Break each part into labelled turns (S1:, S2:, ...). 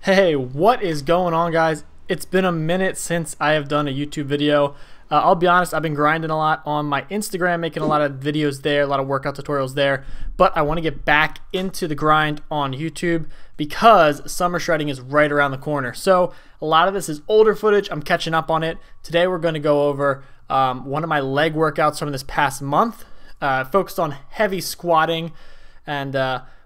S1: Hey, what is going on, guys? It's been a minute since I have done a YouTube video. I'll be honest, I've been grinding a lot on my Instagram, making a lot of videos there, a lot of workout tutorials there, but I want to get back into the grind on YouTube because summer shredding is right around the corner. So a lot of this is older footage. I'm catching up on it. Today we're going to go over one of my leg workouts from this past month, focused on heavy squatting, and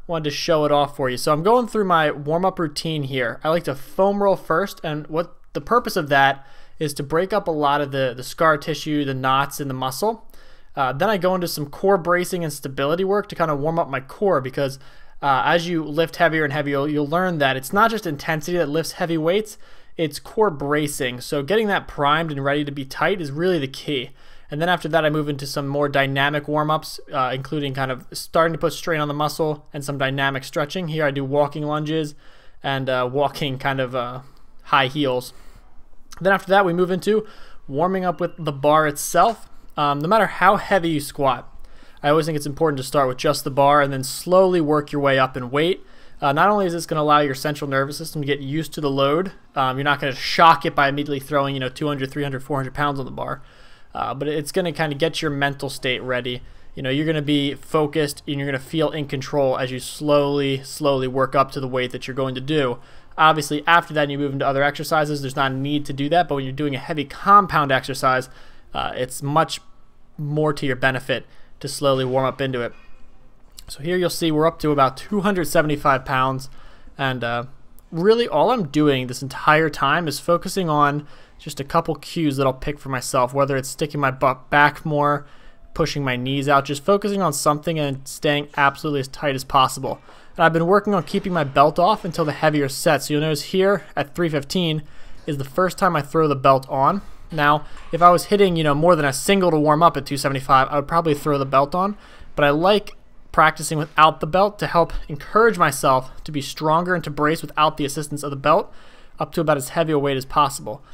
S1: wanted to show it off for you. So I'm going through my warm-up routine here. I like to foam roll first, and what the purpose of that is to break up a lot of the scar tissue, the knots in the muscle. Then I go into some core bracing and stability work to kind of warm up my core, because as you lift heavier and heavier, you'll learn that it's not just intensity that lifts heavy weights, it's core bracing. So getting that primed and ready to be tight is really the key. And then after that, I move into some more dynamic warm-ups, including kind of starting to put strain on the muscle and some dynamic stretching. Here I do walking lunges and walking kind of high heels. Then after that, we move into warming up with the bar itself. No matter how heavy you squat, I always think it's important to start with just the bar and then slowly work your way up in weight. Not only is this going to allow your central nervous system to get used to the load, you're not going to shock it by immediately throwing 200, 300, 400 pounds on the bar. But it's going to kind of get your mental state ready. You're going to be focused and you're going to feel in control as you slowly work up to the weight that you're going to do. Obviously, after that, you move into other exercises. There's not a need to do that, but when you're doing a heavy compound exercise, it's much more to your benefit to slowly warm up into it. So here you'll see we're up to about 275 pounds, and really all I'm doing this entire time is focusing on just a couple cues that I'll pick for myself, whether it's sticking my butt back more, pushing my knees out, just focusing on something and staying absolutely as tight as possible. And I've been working on keeping my belt off until the heavier set. So you'll notice here at 315 is the first time I throw the belt on. Now, if I was hitting, more than a single to warm up at 275, I would probably throw the belt on. But I like practicing without the belt to help encourage myself to be stronger and to brace without the assistance of the belt up to about as heavy a weight as possible.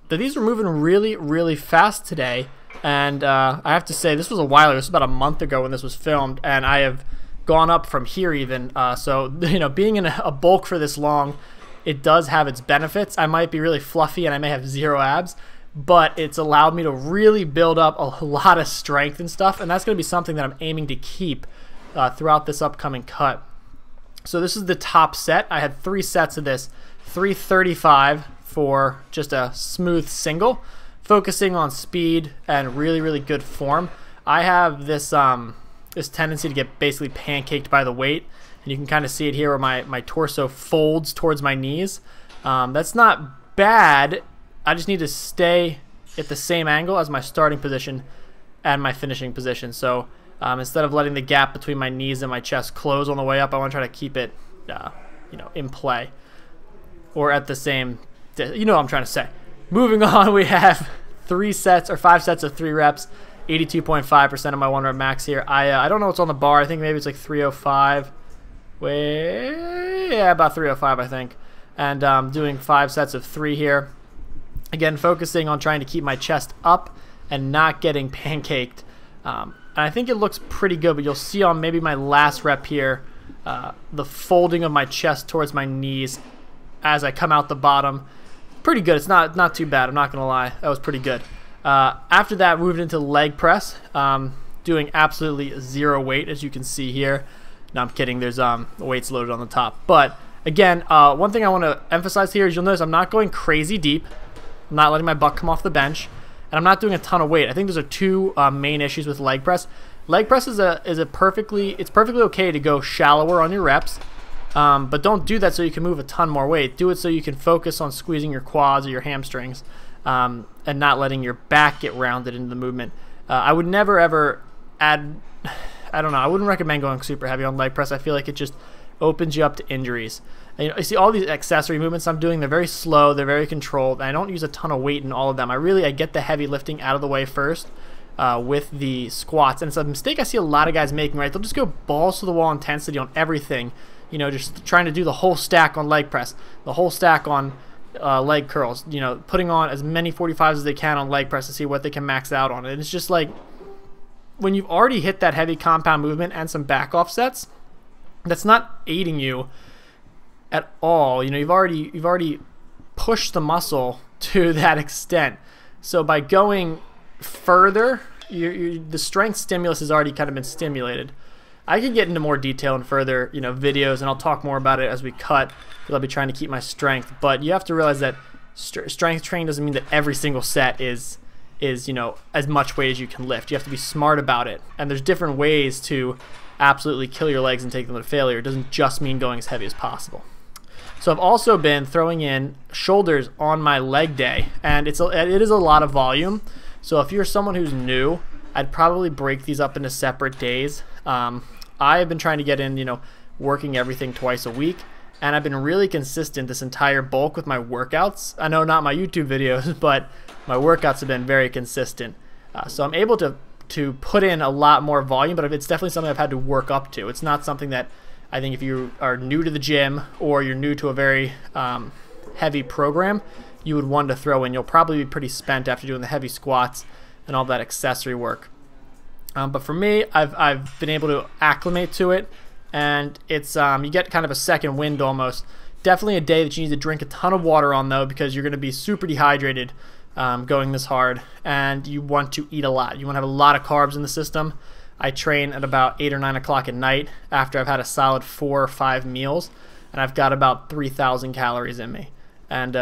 S1: But these were moving really fast today, and I have to say this was a while ago. This was about a month ago when this was filmed, and I have gone up from here even. So being in a bulk for this long, it does have its benefits. I might be really fluffy and I may have zero abs, but it's allowed me to really build up a lot of strength and stuff, and that's going to be something that I'm aiming to keep throughout this upcoming cut. So this is the top set. I had 3 sets of this, 335 for just a smooth single, focusing on speed and really good form. I have this this tendency to get basically pancaked by the weight, and you can kind of see it here where my torso folds towards my knees. That's not bad. I just need to stay at the same angle as my starting position and my finishing position. So instead of letting the gap between my knees and my chest close on the way up, I want to try to keep it in play, or at the same, what I'm trying to say. Moving on, we have 5 sets of 3 reps, 82.5% of my 1 rep max here. I don't know what's on the bar. I think maybe it's like 305. Yeah, about 305 I think. And doing 5 sets of 3 here. Again, focusing on trying to keep my chest up and not getting pancaked. And I think it looks pretty good, but you'll see on maybe my last rep here, the folding of my chest towards my knees as I come out the bottom. Pretty good. It's not too bad. I'm not gonna lie. That was pretty good. After that, moved into leg press, doing absolutely 0 weight, as you can see here. No, I'm kidding. There's weights loaded on the top. But again, one thing I want to emphasize here is you'll notice I'm not going crazy deep. I'm not letting my butt come off the bench, and I'm not doing a ton of weight. I think those are 2 main issues with leg press. Leg press is perfectly okay to go shallower on your reps. But don't do that so you can move a ton more weight. Do it so you can focus on squeezing your quads or your hamstrings, and not letting your back get rounded into the movement. I would never ever add, I don't know, I wouldn't recommend going super heavy on leg press. I feel like it just opens you up to injuries. And, you see all these accessory movements I'm doing, they're very slow, they're very controlled, and I don't use a ton of weight in all of them. I get the heavy lifting out of the way first with the squats. And it's a mistake I see a lot of guys making, right? They'll just go balls to the wall intensity on everything. Just trying to do the whole stack on leg press, the whole stack on leg curls, putting on as many 45s as they can on leg press to see what they can max out on. And it's just like, when you've already hit that heavy compound movement and some back offsets, that's not aiding you at all. You know, you've already pushed the muscle to that extent. So by going further, the strength stimulus has already kind of been stimulated. I could get into more detail in further, you know, videos, and I'll talk more about it as we cut, because I'll be trying to keep my strength. But you have to realize that strength training doesn't mean that every single set is you know, as much weight as you can lift. You have to be smart about it, and there's different ways to absolutely kill your legs and take them to failure. It doesn't just mean going as heavy as possible. So I've also been throwing in shoulders on my leg day, and it is a lot of volume. So if you're someone who's new, I'd probably break these up into separate days. I've been trying to get in, you know, working everything twice a week, and I've been really consistent this entire bulk with my workouts. I know not my YouTube videos, but my workouts have been very consistent. So I'm able to put in a lot more volume, but it's definitely something I've had to work up to. It's not something that I think if you are new to the gym or you're new to a very heavy program, you would want to throw in. You'll probably be pretty spent after doing the heavy squats and all that accessory work. But for me, I've been able to acclimate to it, and it's you get kind of a second wind almost. Definitely a day that you need to drink a ton of water on, though, because you're going to be super dehydrated going this hard, and you want to eat a lot. You want to have a lot of carbs in the system. I train at about 8 or 9 o'clock at night after I've had a solid 4 or 5 meals, and I've got about 3,000 calories in me. And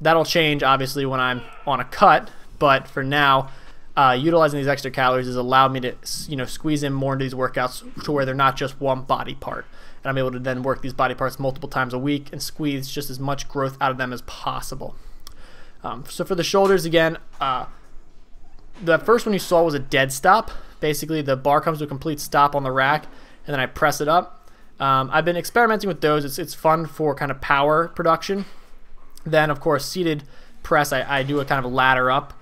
S1: that'll change, obviously, when I'm on a cut, but for now, utilizing these extra calories has allowed me to, you know, squeeze in more into these workouts to where they're not just one body part. And I'm able to then work these body parts multiple times a week and squeeze just as much growth out of them as possible. So for the shoulders, again, the first one you saw was a dead stop. Basically, the bar comes to a complete stop on the rack, and then I press it up. I've been experimenting with those. It's fun for kind of power production. Then, of course, seated press, I do a kind of a ladder up.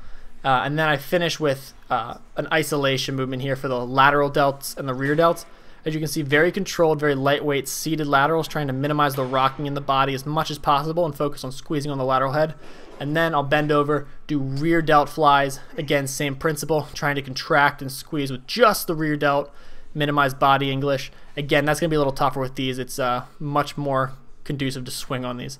S1: And then I finish with an isolation movement here for the lateral delts and the rear delts. As you can see, very controlled, very lightweight seated laterals, trying to minimize the rocking in the body as much as possible and focus on squeezing on the lateral head. And then I'll bend over, do rear delt flies. Again, same principle, trying to contract and squeeze with just the rear delt, minimize body English. Again, that's going to be a little tougher with these. It's much more conducive to swing on these.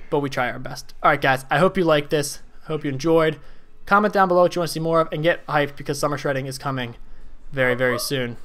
S1: But we try our best. All right, guys, I hope you liked this. I hope you enjoyed. Comment down below what you want to see more of, and get hyped because summer shredding is coming very, very soon.